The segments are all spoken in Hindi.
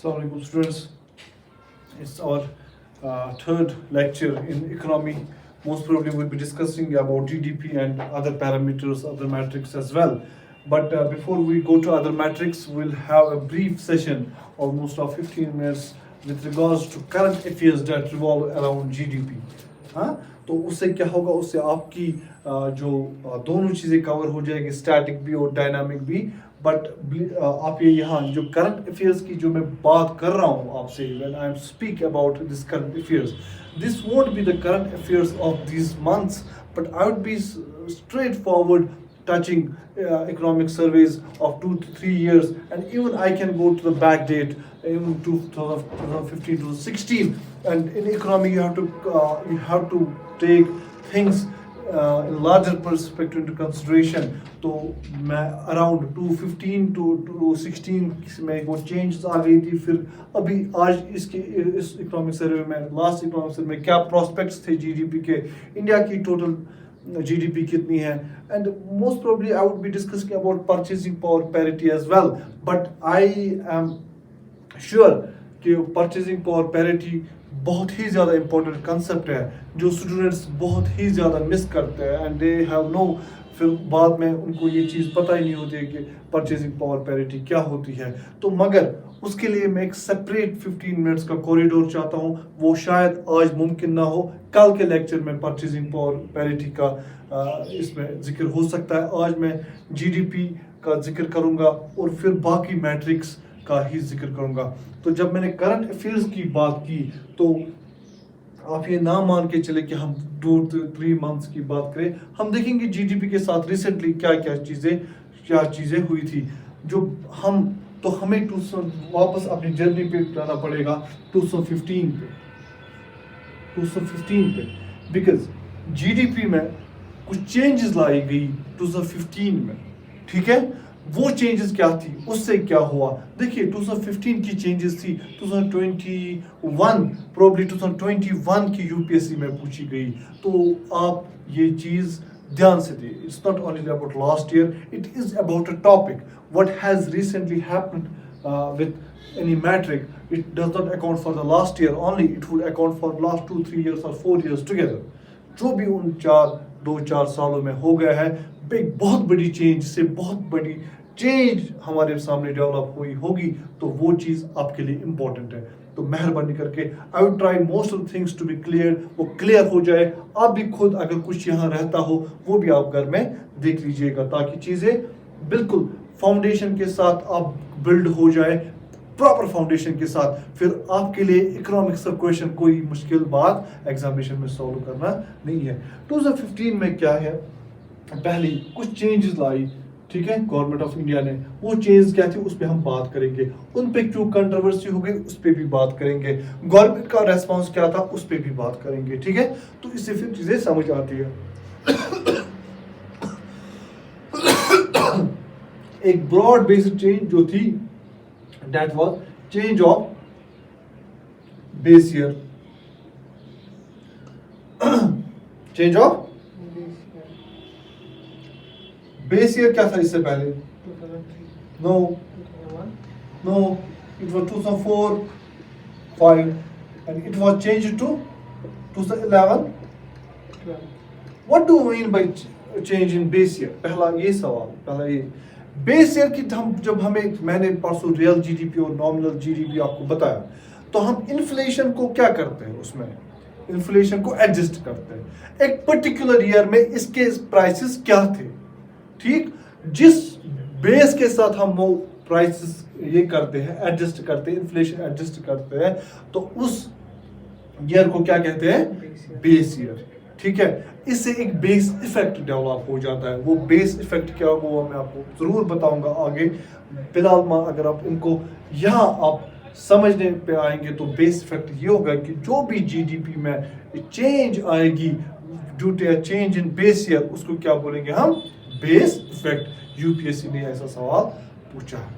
Assalamualaikum students. It's our third lecture in economy. Most probably we'll be discussing about GDP and other parameters, other metrics as well. But before we go to other metrics, we'll have a brief session, almost of 15 minutes, with regards to current affairs that revolve around GDP. हाँ, तो उससे क्या होगा, उससे आपकी जो दोनों चीज़ें कवर हो जाएगी, स्टैटिक भी और डायनामिक भी. बट आप ये यहाँ जो करंट अफेयर्स की जो मैं बात कर रहा हूँ आपसे, when I am speak about this current affairs, this won't be the current affairs of this months, but I would be straight forward touching economic surveys of 2 to 3 years, and even I can go to the back date, even 2015 to 16. And in economy you have to take things in larger perspective into consideration. तो मैं around 2015 to 16 में वो changes आ गई थी. फिर अभी आज इस economic survey में, last economic survey में क्या prospects थे GDP के, इंडिया की total GDP कितनी है, and most probably I would be discussing about purchasing power parity as well. But I am sure कि purchasing power parity बहुत ही ज़्यादा important concept है जो students बहुत ही ज़्यादा miss करते हैं, and they have no, फिर बाद में उनको ये चीज़ पता ही नहीं होती है कि purchasing power parity क्या होती है. तो मगर उसके लिए मैं एक सेपरेट 15 मिनट्स का कॉरिडोर चाहता हूँ. वो शायद आज मुमकिन ना हो, कल के लेक्चर में परचेजिंग पावर पैरिटी का इसमें जिक्र हो सकता है. आज मैं जीडीपी का जिक्र करूँगा और फिर बाकी मैट्रिक्स का ही जिक्र करूँगा. तो जब मैंने करंट अफेयर्स की बात की तो आप ये ना मान के चले कि हम 2-3 मंथ्स की बात करें. हम देखेंगे जीडीपी के साथ रिसेंटली क्या चीज़ें हुई थी, जो हम तो हमें वापस अपनी जर्नी पे जाना पड़ेगा 2015 पे, बिकॉज जीडीपी में कुछ चेंजेस लाई गई 2015 में. ठीक है, वो चेंजेस क्या थी, उससे क्या हुआ. देखिए 2015 की चेंजेस थी 2021, प्रोबब्ली 2021 की यूपीएससी में पूछी गई. तो आप ये चीज़ ध्यान से दी. It's not only about last year, it is about a topic. What has recently happened with any metric, it does not account for the last year only, it would account for last 2-3 years or 4 years together. जो भी उन 2-4 सालों में हो गया है, एक बहुत बड़ी चेंज से बहुत बड़ी चेंज हमारे सामने डेवलप हुई होगी, तो वो चीज़ आपके लिए इम्पोर्टेंट है. तो मेहरबानी करके I would try most of things to be clear, वो क्लियर हो जाए. आप भी खुद अगर कुछ यहाँ रहता हो वो भी आप घर में देख लीजिएगा, ताकि चीज़ें बिल्कुल फाउंडेशन के साथ आप बिल्ड हो जाए, प्रॉपर फाउंडेशन के साथ. फिर आपके लिए इकोनॉमिक्स का क्वेश्चन कोई मुश्किल बात एग्जामिनेशन में सॉल्व करना नहीं है. 2015 में क्या है, पहले कुछ चेंजेस लाई. ठीक है, गवर्नमेंट ऑफ इंडिया ने, वो चेंज क्या थी उस पर हम बात करेंगे. उन पे क्यों कंट्रोवर्सी हो गई उस पर भी बात करेंगे. गवर्नमेंट का रेस्पॉन्स क्या था उस पर भी बात करेंगे. ठीक है, तो इससे फिर चीज़ें समझ आती है. एक ब्रॉड बेस्ड चेंज जो थी, that was change of base year. Change of base year क्या था इससे पहले? No, it was 2004, 5 and it was changed to 2011. What do you mean by change in base year? पहला ये बेस ईयर की मैंने परसों रियल जीडीपी और नॉमिनल जीडीपी आपको बताया. तो हम इन्फ्लेशन को क्या करते हैं, उसमें इन्फ्लेशन को एडजस्ट करते हैं. एक पर्टिकुलर ईयर में इसके प्राइसेस क्या थे. ठीक, जिस बेस के साथ हम वो प्राइसेस ये करते हैं, एडजस्ट करते हैं, इन्फ्लेशन एडजस्ट करते हैं, तो उस ईयर को क्या कहते हैं, बेस ईयर. ठीक है, इससे एक बेस इफेक्ट डेवलप हो जाता है. वो बेस इफेक्ट क्या होगा वो मैं आपको जरूर बताऊंगा आगे. फिलहाल अगर आप इनको यहाँ आप समझने पे आएंगे तो बेस इफेक्ट ये होगा कि जो भी जीडीपी में चेंज आएगी due to a change in base year, उसको क्या बोलेंगे हम, बेस इफेक्ट. यूपीएससी ने ऐसा सवाल पूछा है.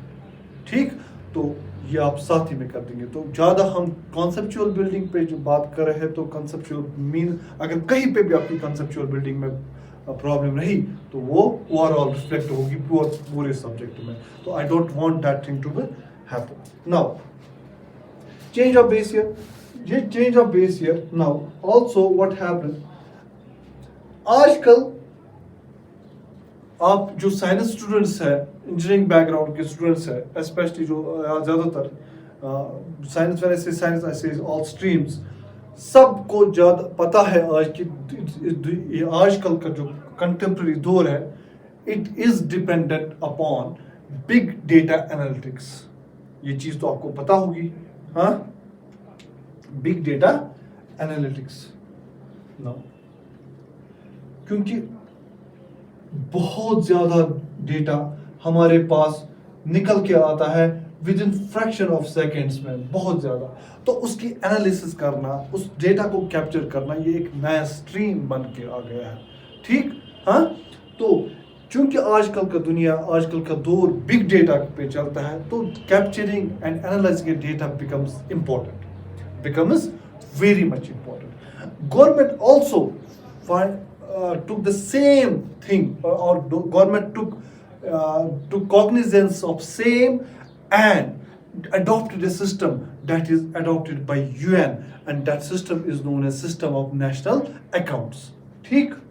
ठीक, तो ये आप साथ ही में कर देंगे. तो ज़्यादा हम कॉन्सेप्चुअल बिल्डिंग पे जो बात कर रहे हैं, तो कॉन्सेप्चुअल मीन अगर कहीं पे भी आपकी कॉन्सेप्चुअल बिल्डिंग में प्रॉब्लम रही तो वो ओवरऑल रिफ्लेक्ट होगी पूरे सब्जेक्ट में. तो I don't want that thing to happen. Now change of base here. ये change of base here. Now also what happened, आजकल आप जो साइंस स्टूडेंट्स है, इंजीनियरिंग बैकग्राउंड के स्टूडेंट्स है, स्पेशली जो ज़्यादातर साइंस वाले से साइंस ऐसे ऑल स्ट्रीम्स, सबको ज़्यादा पता है आज कि आजकल का जो कंटेम्प्रेरी दौर है, it is dependent upon big data analytics. ये चीज़ तो आपको पता होगी, हाँ, बिग डेटा एनालिटिक्स. नो, क्योंकि बहुत ज़्यादा डेटा हमारे पास निकल के आता है with in fraction of seconds में, बहुत ज़्यादा. तो उसकी एनालिसिस करना, उस डेटा को कैप्चर करना, ये एक नया स्ट्रीम बन के आ गया है. ठीक, हाँ. तो चूंकि आजकल का दुनिया, आजकल का दौर बिग डेटा पे चलता है, तो capturing and analysing data becomes important, becomes very much important. Government also took the same thing, or government took cognizance of same and adopted a system that is adopted by UN, and that system is known as system of national accounts. ठीक.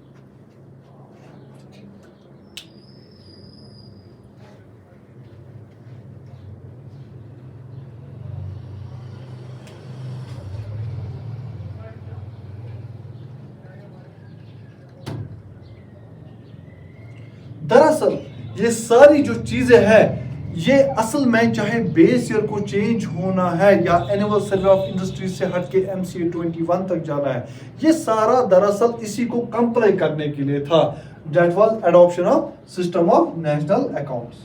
दरअसल ये सारी जो चीजें हैं, ये असल में चाहे बेस ईयर को चेंज होना है या एनुअल सर्वे ऑफ इंडस्ट्रीज से हट के MCA 21 तक जाना है, ये सारा दरअसल इसी को कंप्लाई करने के लिए था. That was adoption of system of national accounts.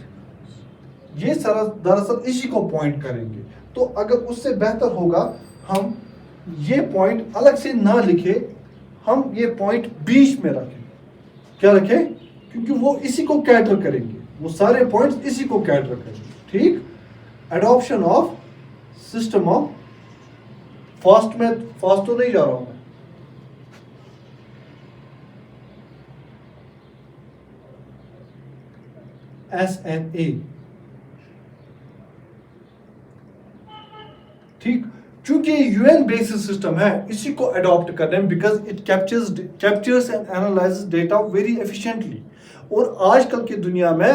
ये सारा दरअसल इसी को पॉइंट करेंगे. तो अगर उससे बेहतर होगा हम ये पॉइंट अलग से ना लिखे, हम ये पॉइंट बीच में रखें. क्या रखें? क्योंकि वो इसी को कैटर करेंगे, वो सारे पॉइंट्स इसी को कैटर करेंगे. ठीक. Adoption of system of, fast में, फास्ट तो नहीं जा रहा हूं मैं, SNA. ठीक. चूंकि यूएन बेसिस सिस्टम है, इसी को अडॉप्ट कर रहे हैं because it captures and analyses data very efficiently. और आजकल की दुनिया में,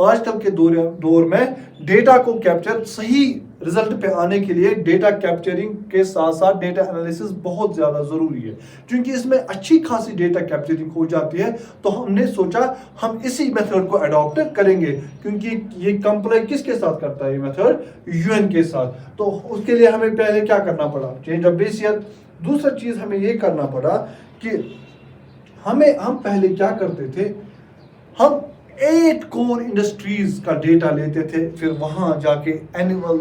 आजकल के दौर में डेटा को कैप्चर, सही रिजल्ट पे आने के लिए डेटा कैप्चरिंग के साथ साथ डेटा एनालिसिस बहुत ज़्यादा ज़रूरी है. क्योंकि इसमें अच्छी खासी डेटा कैप्चरिंग हो जाती है, तो हमने सोचा हम इसी मेथड को अडॉप्ट करेंगे. क्योंकि ये कंप्लाई किसके साथ करता है, ये मेथड यूएन के साथ. तो उसके लिए हमें पहले क्या करना पड़ा, चेंज ऑफ बेस ईयर. दूसरा चीज़ हमें ये करना पड़ा कि हम पहले क्या करते थे, हम 8 कोर इंडस्ट्रीज का डेटा लेते थे, फिर वहाँ जाके annual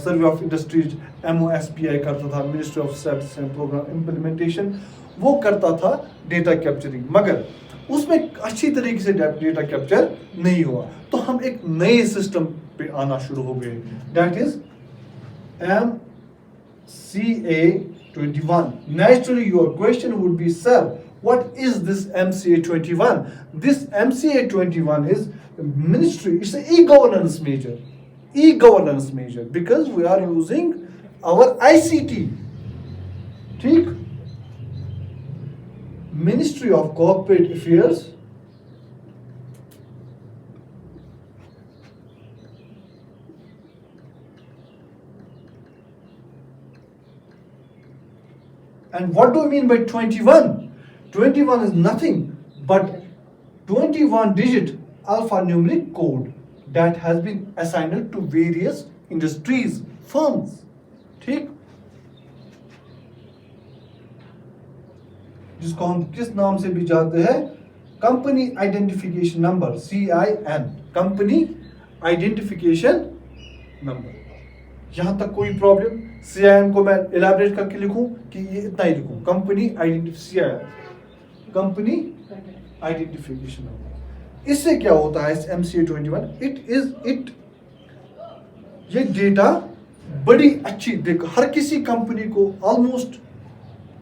survey of industries MOSPI करता था, ministry of statistics and programme implementation, वो करता था डेटा कैप्चरिंग. मगर उसमें अच्छी तरीके से डेटा कैप्चर नहीं हुआ. तो हम एक नए सिस्टम पे आना शुरू हो गए, that is MCA 21. Naturally your question would be, sir, what is this MCA 21? This MCA 21 is ministry, it's an e-governance measure. E-governance measure, because we are using our ICT. ठीक. Ministry of Corporate Affairs and what do we mean by 21? 21 is nothing but 21 digit alphanumeric code that has been assigned to various industries, firms. ठीक. जिसको हम किस नाम से भी जानते हैं, company identification number, CIN, company identification number. यहां तक कोई प्रॉब्लम? CIN को मैं इलैबोरेट करके लिखूं कि ये इतना ही लिखूं, company identification, company identification number. इससे क्या होता है इस MCA 21? ये डेटा बड़ी अच्छी, देखो हर किसी कंपनी को ऑलमोस्ट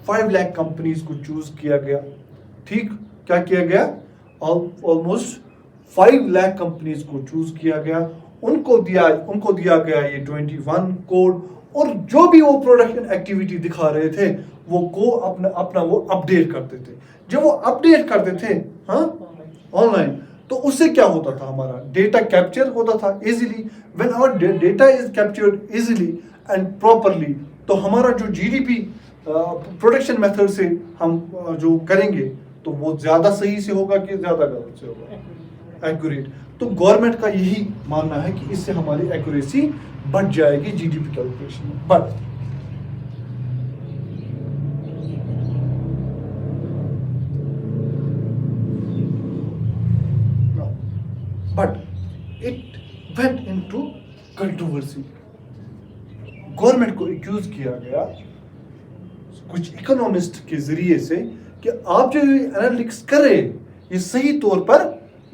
5 लाख कंपनीज को चूज किया गया. ठीक. क्या किया गया? ऑलमोस्ट 5 लाख कंपनीज को चूज किया गया उनको दिया गया ये 21 कोड, और जो भी वो प्रोडक्शन एक्टिविटी दिखा रहे थे वो को अपना वो अपडेट करते थे। जब वो अपडेट करते थे हाँ ऑनलाइन, तो उससे क्या होता था, हमारा डेटा कैप्चर होता था easily. When our data is captured easily and properly, तो हमारा जो जीडीपी प्रोडक्शन मेथड से हम जो करेंगे तो वो ज्यादा सही से होगा कि ज्यादा गलत से होगा, एक्यूरेट। तो गवर्नमेंट का यही मानना है कि इससे हमारी एक्यूरेसी बढ़ जाएगी जीडीपी कैलकुलेशन में। But it went into controversy. Government को एक्यूज किया गया कुछ इकोनॉमिस्ट के जरिए से कि आप जो एनालिटिक्स कर रहे हैं ये सही तौर पर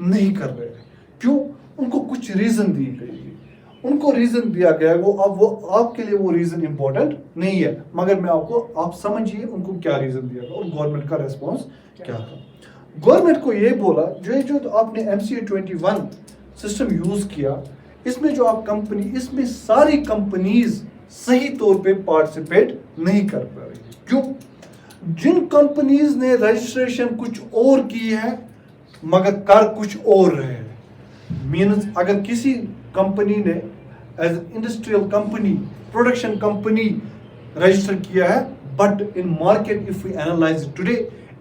नहीं कर रहे हैं। क्यों? उनको कुछ रीजन दी गई है, उनको रीजन दिया गया, वो आपके लिए वो रीजन इंपॉर्टेंट नहीं है, मगर मैं आप समझिए उनको क्या रीजन दिया गया और गवर्नमेंट का रेस्पॉन्स क्या था। गवर्नमेंट को ये बोला जो आपने MCA 21 सिस्टम यूज किया, इसमें जो आप इसमें सारी कंपनीज सही तौर पे पार्टिसिपेट नहीं कर पा रही। क्यों? जिन कंपनीज ने रजिस्ट्रेशन कुछ और की है मगर कर कुछ और रहे हैं, मीन्स अगर किसी कंपनी ने as industrial company, production company register किया है, but in market if we analyse today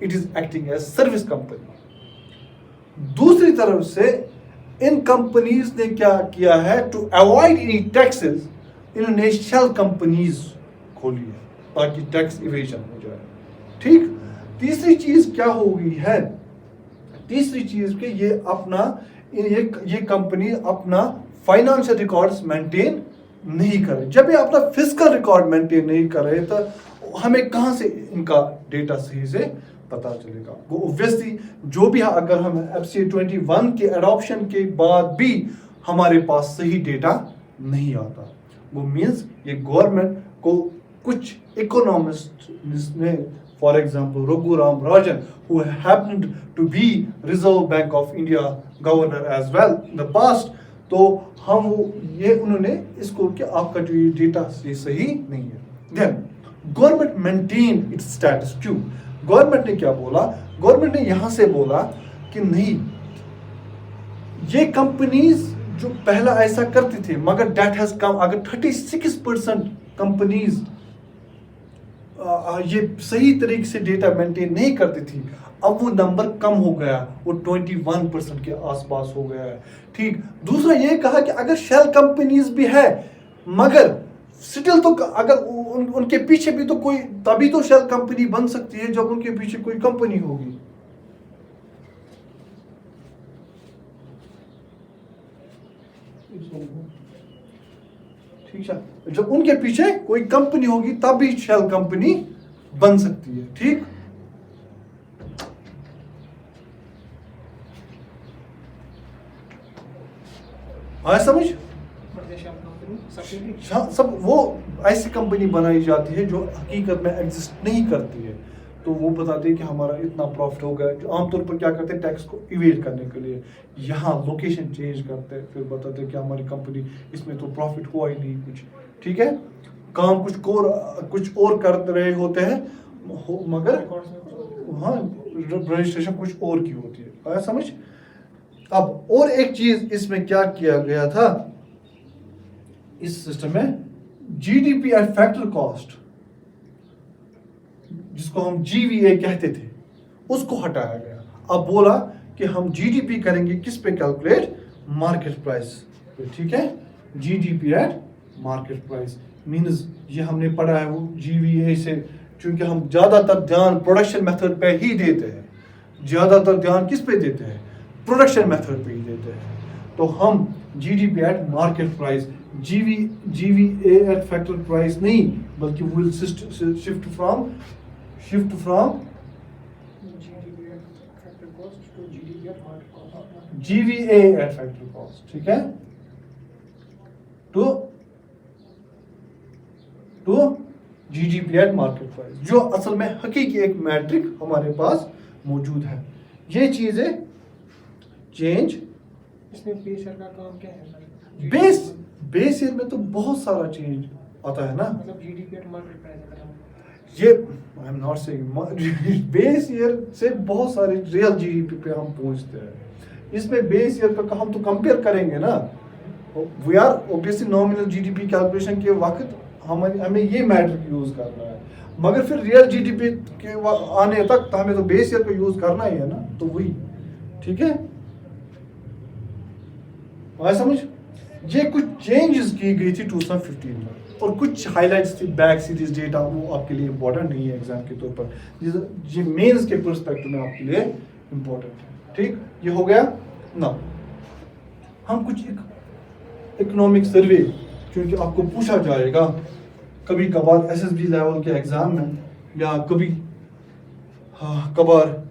it is acting as service company. दूसरी तरफ से इन कंपनीज ने क्या किया है, टू अवॉइड एनी टैक्सेस, इन्होंने शेल कंपनीज खोली है ताकि टैक्स इवेजन हो जाए। ठीक। तीसरी चीज क्या हो गई है, तीसरी चीज के ये कंपनी अपना फाइनेंशियल रिकॉर्ड्स मेंटेन नहीं करे। जब ये अपना फिजिकल रिकॉर्ड मेंटेन नहीं कर रहे तो हमें कहां से इनका डेटा सही से पता चलेगा। वो ऑब्वियसली जो भी, अगर हम MCA 21 के एडॉप्शन के बाद भी हमारे पास सही डेटा नहीं आता, वो मीन्स ये गवर्नमेंट को कुछ इकोनॉमिस्ट ने, for example Raghuram Rajan, who happened to be Reserve Bank of India governor as well in the past, तो उन्होंने इसको कि आपका जो ये डेटा ये सही नहीं है। Then government maintain its status quo. Government ने क्या बोला, गवर्नमेंट ने यहां से बोला कि नहीं, ये कंपनीज जो पहला ऐसा करती थी मगर डेट हैज कम, अगर 36% कंपनीज ये सही तरीके से डेटा मेंटेन नहीं करती थी, अब वो नंबर कम हो गया, वो 21% के आसपास हो गया है। ठीक। दूसरा ये कहा कि अगर शेल कंपनीज भी है मगर स्टिल, तो अगर उनके पीछे भी तो कोई, तभी तो शेल कंपनी बन सकती है जब उनके पीछे कोई कंपनी होगी। ठीक है, जब उनके पीछे कोई कंपनी होगी तब भी शेल कंपनी बन सकती है। ठीक। आया समझ? सब वो ऐसी कंपनी बनाई जाती है जो हकीकत में एग्जिस्ट नहीं करती है, तो वो बताते हैं कि हमारा इतना प्रॉफिट हो गया। जो आमतौर पर क्या करते हैं, टैक्स को इवेड करने के लिए यहाँ लोकेशन चेंज करते हैं, फिर बताते हैं कि हमारी कंपनी इसमें तो प्रॉफिट हुआ ही नहीं कुछ। ठीक है, काम कुछ और कर रहे होते हैं मगर हाँ रजिस्ट्रेशन कुछ और की होती है। आया समझ? अब और एक चीज इसमें क्या किया गया था इस सिस्टम में, जीडीपी एट फैक्टर कॉस्ट, जिसको हम GVA कहते थे, उसको हटाया गया। अब बोला कि हम जीडीपी करेंगे किस पे कैलकुलेट, मार्केट प्राइस पे। ठीक है, GDP at market price means ये हमने पढ़ा है वो GVA से, क्योंकि हम ज्यादातर ध्यान प्रोडक्शन मेथड पे ही देते हैं, ज्यादातर ध्यान किस पे देते हैं, प्रोडक्शन मेथड पे ही देते हैं। तो हम GDP at market price, GVA at factor price नहीं, बल्कि will shift from GVA at factor cost. ठीक है, to GDP at market price, जो असल में हकीकी एक मैट्रिक हमारे पास मौजूद है। ये चीजें चेंज, इसमें पेशर का काम क्या है? बेस ईयर में तो बहुत सारा चेंज आता है ना, मतलब जीडीपी एट मार्केट प्राइस अगर हम ये I am not saying base year से बहुत सारे रियल जीडीपी पे हम पहुंचते हैं, इसमें बेस ईयर का हम तो कंपेयर करेंगे ना, we are obviously nominal GDP calculation के वक्त हमें ये मैट्रिक यूज करना है, मगर फिर रियल जीडीपी के आने तक तो हमें तो बेस ईयर का यूज करना ही है ना, तो वही ठीक है। आया समझ, ये कुछ चेंजेस की गई थी 2015 में, और कुछ हाइलाइट्स थी बैक सीरीज डेटा, वो आपके लिए इंपॉर्टेंट नहीं है एग्जाम के तौर पर, ये मेंस के पर्सपेक्टिव में आपके लिए इंपॉर्टेंट है। ठीक, ये हो गया ना। हम कुछ इकोनॉमिक सर्वे, क्योंकि आपको पूछा जाएगा कभी कभार एसएसबी लेवल के एग्जाम में, या कभी कभार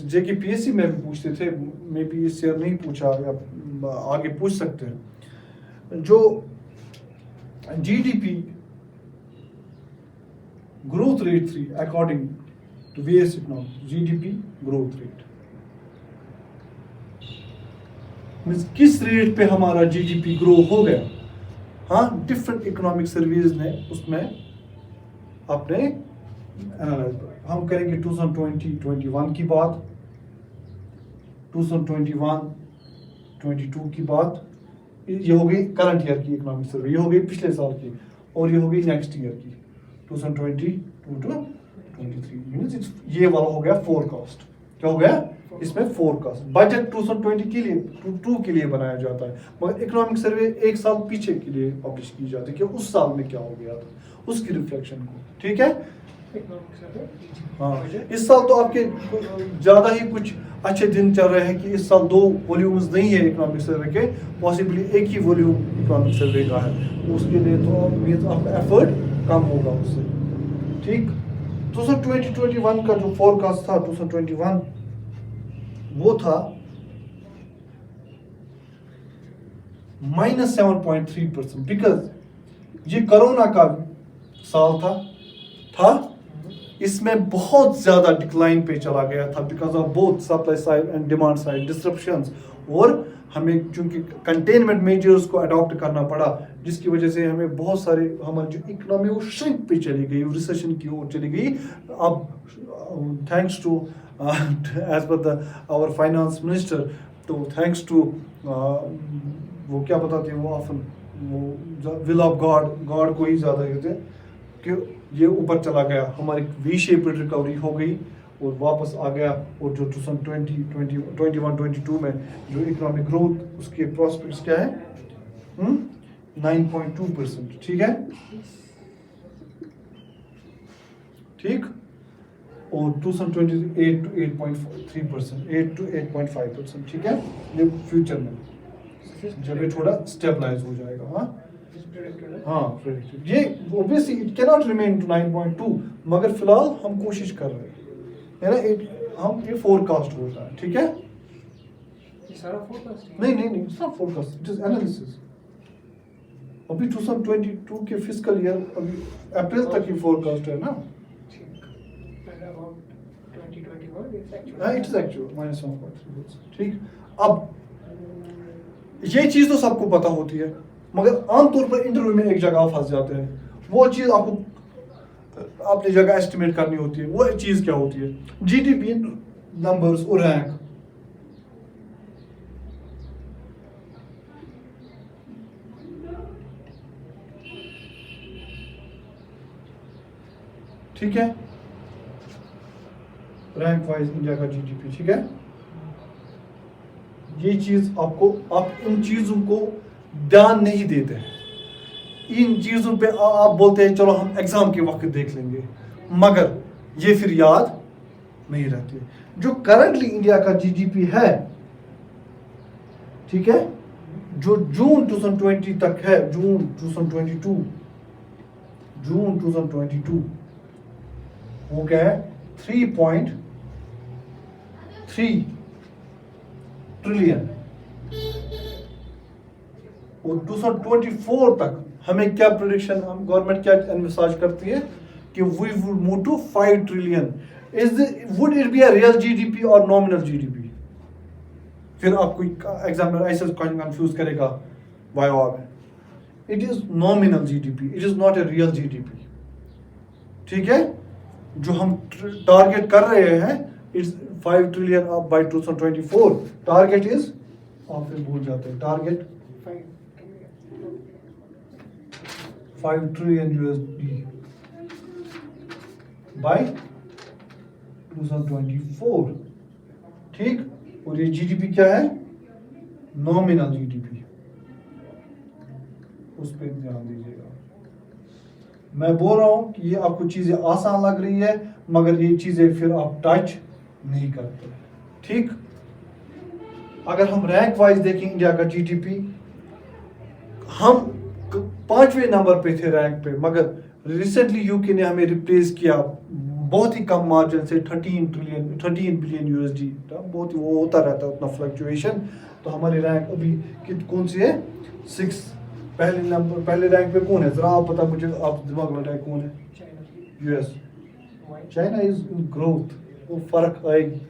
जेकेपीएससी में भी पूछते थे, मे बी इस ईयर नहीं पूछा या आगे पूछ सकते हैं, जो जीडीपी ग्रोथ रेट थी according to various economy, GDP growth rate means किस रेट पे हमारा जीडीपी ग्रो हो गया। हाँ, डिफरेंट इकोनॉमिक सर्विस ने उसमें अपने हम करेंगे 2020-21 की बात, 2021-22 की बात, ये हो गई करंट ईयर की इकोनॉमिक सर्वे, ये हो गई पिछले साल की, और ये हो गई नेक्स्ट ईयर की 2022-23। ये वाला हो गया फोरकास्ट। क्या हो गया इसमें? फोरकास्ट। बजट 2020 के लिए 2 के लिए बनाया जाता है, मगर इकोनॉमिक सर्वे एक साल पीछे के लिए पब्लिश की जाती है कि उस साल में क्या हो गया था, उसकी रिफ्लेक्शन को। ठीक है, हाँ। इस साल तो आपके ज्यादा ही कुछ अच्छे दिन चल रहे हैं कि इस साल 2 वॉल्यूम्स नहीं है इकोनॉमिक सर्वे के, पॉसिबली एक ही वॉल्यूम इकोनॉमिक सर्वे का है, उसके लिए तो मीन्स आपका एफर्ट कम होगा उससे। ठीक, 2020-21 का जो फोरकास्ट था 2021 वो था -7.3%, बिकॉज ये कोरोना का साल था, इसमें बहुत ज्यादा डिक्लाइन पे चला गया था because of both supply side and demand side disruptions, और हमें चूंकि कंटेनमेंट मेजर्स को अडॉप्ट करना पड़ा, जिसकी वजह से हमें बहुत सारे हमारी जो इकोनॉमी वो श्रिंक पे चली गई, रिसेशन की ओर चली गई। अब thanks to as per our finance minister, तो थैंक्स टू वो क्या बताते हैं वो ऑफन, वो विल ऑफ गॉड को ही ज़्यादा कहते हैं कि ये ऊपर चला गया, हमारी वी शेप्ड रिकवरी हो गई और वापस आ गया। और जो 2021-22 में जो इकोनॉमिक ग्रोथ उसके प्रॉस्पेक्ट्स क्या है 9.2%। ठीक है, ठीक, और 2028 to 8.3%, 8 to 8.5%। ठीक है, ये फ्यूचर में जब ये थोड़ा स्टेबलाइज हो जाएगा। हाँ, ये obviously it can not remain to 9.2, मगर फिलहाल हम कोशिश कर रहे हैं, है ना, हम ये फोरकास्ट होता है। ठीक है, सारा फोरकास्ट नहीं सब फोरकास्ट, इट इज एनालिसिस। अभी 2022 के फिस्कल ईयर अभी अप्रैल तक की फोरकास्ट है ना, इट इज एक्चुअल -1.3%। ठीक, अब ये चीज तो सबको पता होती है, मगर आमतौर पर इंटरव्यू में एक जगह फंस जाते हैं, वो चीज आपको अपनी जगह एस्टिमेट करनी होती है। वो चीज क्या होती है? जीडीपी नंबर्स और रैंक। ठीक है, रैंक वाइज इंडिया का जीडीपी। ठीक है, ये चीज आपको, आप इन चीजों को ध्यान नहीं देते हैं, इन चीजों पे आप बोलते हैं चलो हम एग्जाम के वक्त देख लेंगे, मगर ये फिर याद नहीं रहती। जो करंटली इंडिया का जीडीपी है, ठीक है, जो जून 2020 तक है, जून 2022 वो क्या है 3.3 ट्रिलियन। और 2024 तक हमें क्या प्रेडिक्शन, हम गवर्नमेंट क्या एनविसाज करती है कि we would move to 5 trillion. Would it be a real GDP और नॉमिनल जीडीपी? फिर आपको एग्जामिनर ऐसे कंफ्यूज करेगा वाइवा में। It is nominal GDP, it is not a real GDP. ठीक है, जो हम टारगेट कर रहे हैं it's 5 trillion by 2024। Target is, आप फिर भूल जाते हैं, टारगेट 5 ट्रिलियन यूएसडी बाय 2024। ठीक, और ये जीडीपी क्या है? नॉमिनल जीडीपी, उस पर ध्यान दीजिएगा। मैं बोल रहा हूं कि ये आपको चीजें आसान लग रही है मगर ये चीजें फिर आप टच नहीं करते। ठीक, अगर हम रैंक वाइज देखें इंडिया का जीडीपी, हम 5वें नंबर पे थे रैंक पे, मगर रिसेंटली यूके ने हमें रिप्लेस किया बहुत ही कम मार्जिन से 13 बिलियन यूएसडी। बहुत ही वो होता रहता है उतना फ्लक्चुएशन। तो हमारी रैंक अभी कौन सी है? 6। पहले रैंक पे कौन है? जरा आप पता मुझे, आप दिमाग लगाए कौन है? US. China is in growth, वो फर्क आएगी।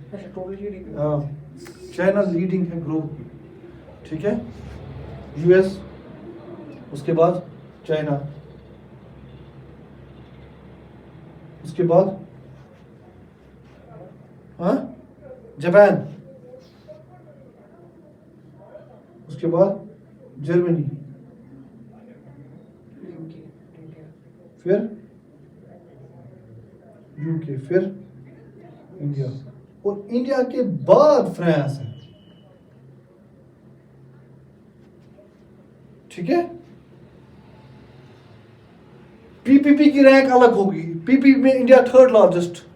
हाँ, चाइना लीडिंग है ग्रोथ। ठीक है, यूएस, उसके बाद चाइना, उसके बाद जापान, उसके बाद जर्मनी, फिर यूके, फिर इंडिया, और इंडिया के बाद फ्रांस है। ठीक है, पीपीपी की रैंक अलग होगी। पीपीपी में इंडिया 3rd लार्जेस्ट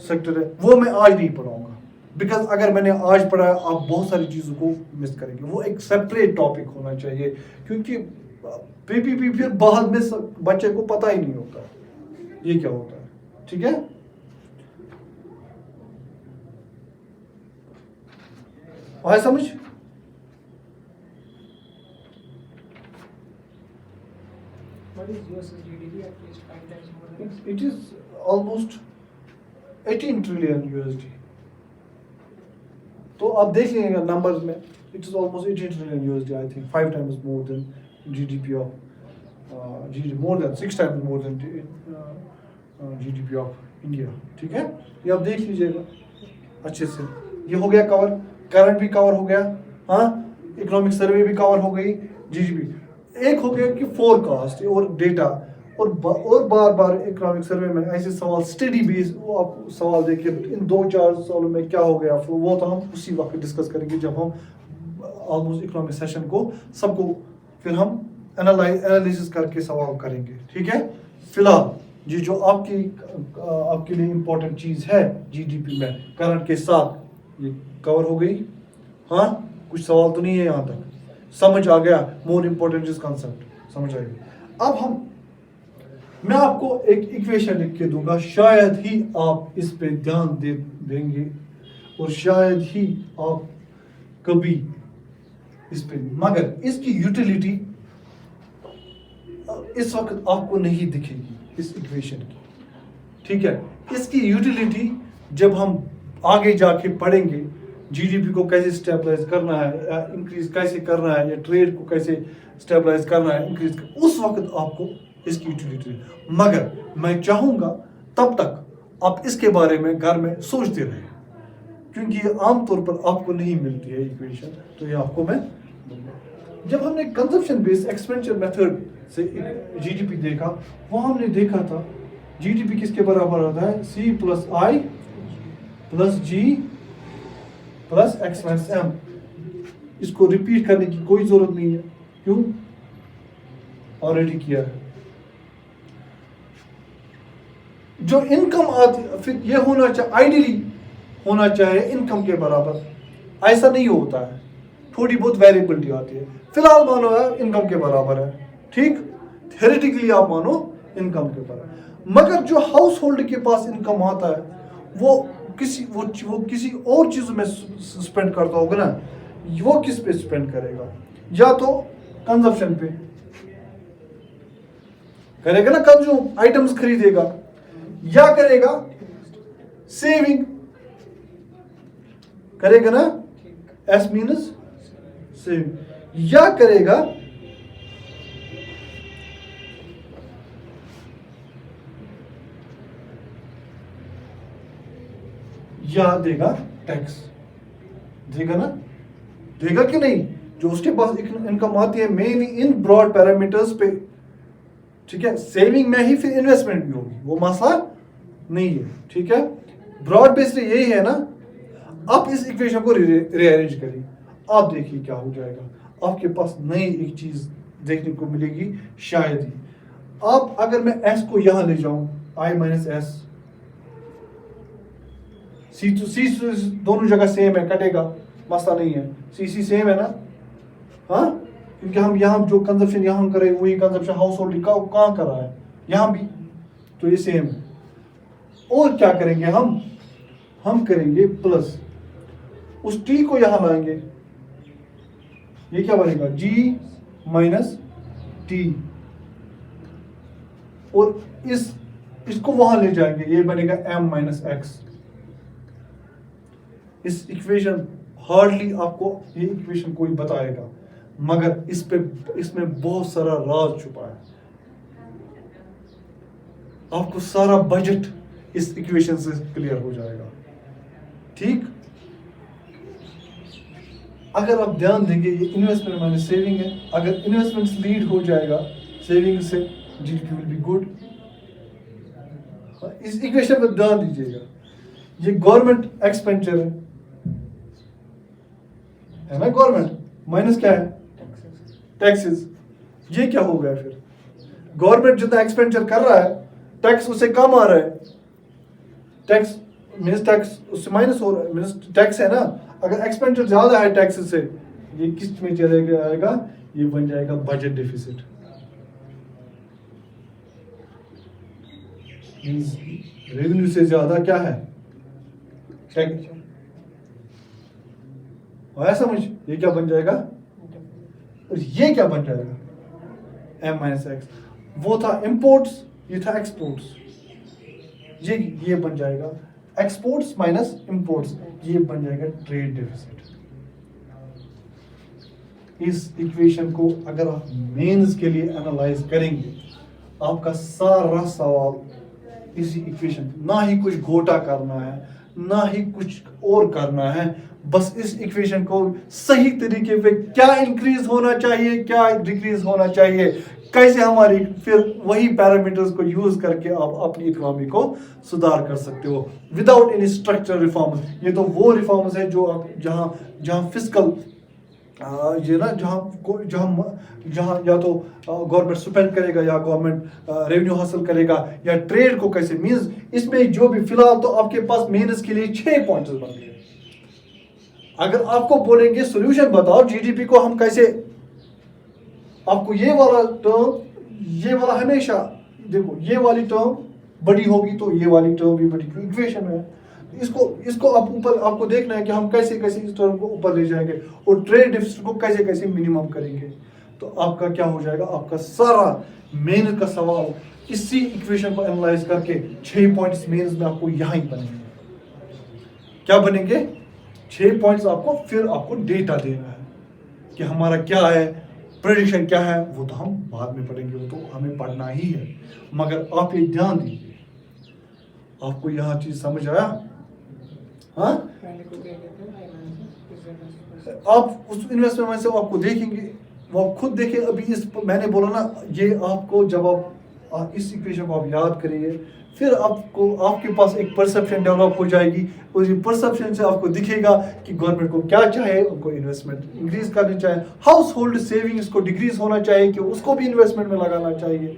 सेक्टर है, वो मैं आज नहीं पढ़ाऊंगा बिकॉज अगर मैंने आज पढ़ा आप बहुत सारी चीज़ों को मिस करेंगे। वो एक सेपरेट टॉपिक होना चाहिए क्योंकि पीपीपी फिर बाद में बच्चे को पता ही नहीं होता ये क्या होता है। ठीक है, आया समझ? What is US's GDP? At least 5 times more than us. It is almost 18 trillion USD. तो आप देख लीजिएगा नंबर्स में, it is almost 18 trillion USD. I think 5 times more than GDP of more than 6 times more than GDP of India. ठीक है, ये आप देख लीजिएगा अच्छे से। ये हो गया कवर, करंट भी कवर हो गया, हाँ, इकोनॉमिक सर्वे भी कवर हो गई, जीडीपी। एक हो गया कि फोरकास्ट और डेटा, और बार बार इकोनॉमिक सर्वे में ऐसे सवाल स्टडी बेस, वो आप सवाल देखिए इन 2-4 सालों में क्या हो गया, वो तो हम उसी वक्त डिस्कस करेंगे जब हम ऑलमोस्ट इकोनॉमिक सेशन को सबको फिर हम एनालिसिस करके सवाल करेंगे। ठीक है, फिलहाल जी जो आपके लिए इम्पोर्टेंट चीज़ है जीडीपी में करंट के साथ ये कवर हो गई। हाँ, कुछ सवाल तो नहीं है यहाँ तक, समझ आ गया? मोर इम्पोर्टेंट इज कंसेप्ट, समझ आएगी। अब मैं आपको एक इक्वेशन लिख के दूंगा, शायद ही आप इस पे ध्यान देंगे और शायद ही आप कभी इस पे, मगर इसकी यूटिलिटी इस वक्त आपको नहीं दिखेगी इस इक्वेशन की। ठीक है, इसकी यूटिलिटी जब हम आगे जाके पढ़ेंगे, जीडीपी को कैसे स्टेबलाइज करना है या इंक्रीज कैसे करना है, या ट्रेड को कैसे स्टेबलाइज करना है, इंक्रीज उस वक्त आपको इसकी यूटिलिटी। मगर मैं चाहूँगा तब तक आप इसके बारे में घर में सोचते रहें क्योंकि ये आमतौर पर आपको नहीं मिलती है इक्वेशन, तो ये आपको मैं दूंगा। जब हमने कंजप्शन बेस्ड एक्सपेंडिचर मेथड से जीडीपी देखा, वो हमने देखा था जीडीपी किसके बराबर होता है? C+I + G + X-M। इसको रिपीट करने की कोई जरूरत नहीं है, क्यों? ऑलरेडी किया है। जो इनकम आती फिर ये होना चाहिए, आइडियली होना चाहिए इनकम के बराबर, ऐसा नहीं होता है, थोड़ी बहुत वेरिएबिलिटी आती है। फिलहाल मानो है इनकम के बराबर है, ठीक, थ्योरेटिकली आप मानो इनकम के बराबर, मगर जो हाउस होल्ड के पास इनकम आता है वो किसी और चीज में स्पेंड करता होगा ना, वो किस पे स्पेंड करेगा? या तो कंजप्शन पे करेगा ना, कंज्यूम आइटम्स खरीदेगा, या करेगा सेविंग करेगा ना, एस मीन्स सेविंग, या करेगा या देगा टैक्स, देगा ना, देगा कि नहीं, जो उसके पास इनकम आती है मेनली इन ब्रॉड पैरामीटर्स पे, ठीक है, सेविंग में ही फिर इन्वेस्टमेंट भी होगी, वो मसला नहीं है, ठीक है, ब्रॉड बेस्ड यही है ना। आप इस इक्वेशन को रीअरेंज करिए, आप देखिए क्या हो जाएगा, आपके पास नई एक चीज देखने को मिलेगी शायद ही। आप अगर मैं एस को यहां ले जाऊं, आई माइनस एस, सी टू सी दोनों जगह सेम है, कटेगा, मसला नहीं है, सी सेम है ना, हाँ, क्योंकि हम यहाँ जो कंजप्शन यहाँ कर रहे हैं वही कंजप्शन हाउस होल्ड का कहाँ कर रहा है, यहाँ भी, तो ये सेम है। और क्या करेंगे हम करेंगे प्लस, उस टी को यहाँ लाएंगे, ये क्या बनेगा, जी माइनस टी, और इसको वहां ले जाएंगे, ये बनेगा एम माइनस एक्स। इस इक्वेशन हार्डली आपको ये इक्वेशन कोई बताएगा, मगर इसमें बहुत सारा राज छुपा है। आपको सारा बजट इस इक्वेशन से क्लियर हो जाएगा, ठीक। अगर आप ध्यान देंगे, ये इन्वेस्टमेंट माइनस सेविंग है, अगर इन्वेस्टमेंट लीड हो जाएगा सेविंग से, जीडीपी विल बी गुड। इस इक्वेशन पर ध्यान दीजिएगा, ये गवर्नमेंट एक्सपेंडिचर है ना, गवर्नमेंट माइनस क्या है, टैक्सेस, ये क्या हो गया फिर, गवर्नमेंट जितना एक्सपेंडिचर कर रहा है टैक्स उससे कम आ रहा है, टैक्स मीन्स टैक्स उससे माइनस हो रहा है, मीन्स टैक्स है ना, अगर एक्सपेंडिचर ज्यादा है टैक्स से, ये किस में चले जाएगा, ये बन जाएगा बजट डिफिसिट, मीन्स रेवेन्यू से ज्यादा क्या है टैक्स, आया समझ, ये क्या बन जाएगा, और ये क्या बन जाएगा एम माइनस एक्स, वो था इंपोर्ट्स, ये था एक्सपोर्ट्स, ये बन जाएगा एक्सपोर्ट्स माइनस इंपोर्ट्स, ये बन जाएगा ट्रेड डेफिसिट। इस इक्वेशन को अगर आप मेंस के लिए एनालाइज करेंगे, आपका सारा सवाल इसी इक्वेशन, ना ही कुछ घोटा करना है, ना ही कुछ और करना है, बस इस इक्वेशन को सही तरीके पे क्या इंक्रीज होना चाहिए, क्या डिक्रीज होना चाहिए, कैसे हमारी फिर वही पैरामीटर्स को यूज करके आप अपनी इकोनॉमी को सुधार कर सकते हो विदाउट एनी स्ट्रक्चरल रिफॉर्म्स। ये तो वो रिफॉर्म्स है जो आप जहां फिस्कल ये ना जहां या तो गवर्नमेंट स्पेंड करेगा या गवर्नमेंट रेवेन्यू हासिल करेगा या ट्रेड को कैसे, मींस इसमें जो भी फिलहाल तो आपके पास मेहनत के लिए 6 पॉइंट्स बन गए। अगर आपको बोलेंगे सॉल्यूशन बताओ जीडीपी को हम कैसे, आपको ये वाला हमेशा देखो, ये वाली टर्म बड़ी होगी तो ये वाली टर्म भी बड़ी, इक्वेशन है, इसको आप ऊपर आपको देखना है कि हम कैसे कैसे इस टर्म को ऊपर ले जाएंगे और ट्रेड डिफिसिट को कैसे कैसे मिनिमम करेंगे। तो आपका क्या हो जाएगा, आपका सारा मेहनत का सवाल इसी इक्वेशन को एनालाइज करके 6 पॉइंट्स मेंस में आपको यहाँ ही बनेंगे। क्या बनेंगे 6 पॉइंट्स, आपको डेटा देना है कि हमारा क्या है, प्रेडिक्शन क्या है, वो तो हम बाद में पढ़ेंगे, वो तो हमें पढ़ना ही है, मगर आप ये ध्यान दीजिए। आपको यहाँ चीज समझ आया? हाँ, आप उस इन्वेस्टमेंट में से आपको देखेंगे, वो आप खुद देखें। अभी मैंने बोला ना, ये आपको जब आप इस इक्वेशन को आप याद करिए, फिर आपके पास एक परसेप्शन डेवलप हो जाएगी, और ये परसेप्शन से आपको दिखेगा कि गवर्नमेंट को क्या चाहे, उनको इन्वेस्टमेंट इंक्रीज करनी चाहिए, हाउस होल्ड सेविंग्स को डिक्रीज होना चाहिए कि उसको भी इन्वेस्टमेंट में लगाना चाहिए।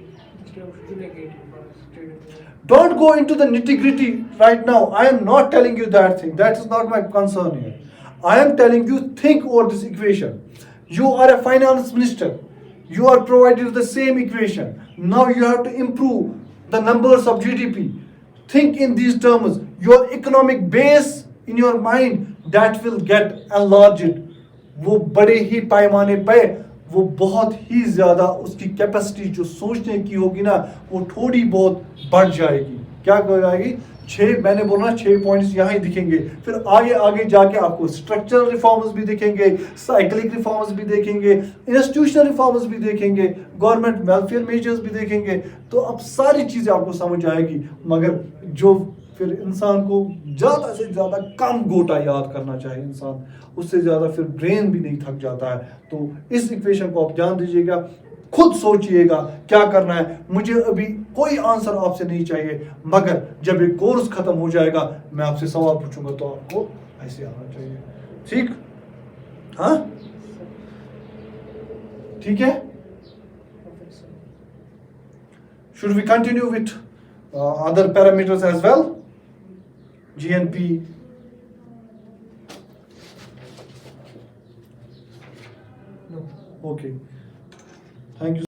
Don't go into the nitty-gritty right now. I am not telling you that thing. That is not my concern here. I am telling you, think over this equation. You are a finance minister. You are provided the same equation. Now you have to improve the numbers of GDP. Think in these terms. Your economic base in your mind, that will get enlarged. वो बड़े ही पैमाने पे, वो बहुत ही ज़्यादा उसकी कैपेसिटी जो सोचने की होगी ना, वो थोड़ी बहुत बढ़ जाएगी। क्या हो जाएगी? छह, मैंने बोला 6 पॉइंट्स यहाँ ही दिखेंगे, फिर आगे आगे जाके आपको स्ट्रक्चरल रिफॉर्म्स भी दिखेंगे, साइक्लिक रिफॉर्म्स भी देखेंगे, इंस्टीट्यूशनल रिफॉर्म्स भी देखेंगे, गवर्नमेंट वेलफेयर मेजर्स भी देखेंगे। तो अब सारी चीज़ें आपको समझ आएगी, मगर जो फिर इंसान को ज़्यादा से ज़्यादा कम गोटा याद करना चाहिए इंसान, उससे ज़्यादा फिर ब्रेन भी नहीं थक जाता है। तो इस इक्वेशन को आप ध्यान दीजिएगा, खुद सोचिएगा क्या करना है। मुझे अभी कोई आंसर आपसे नहीं चाहिए, मगर जब ये कोर्स खत्म हो जाएगा मैं आपसे सवाल पूछूंगा तो आपको ऐसे आना चाहिए। ठीक, हाँ ठीक है। Should we continue with other parameters as well? GNP. No. Okay. Thank you.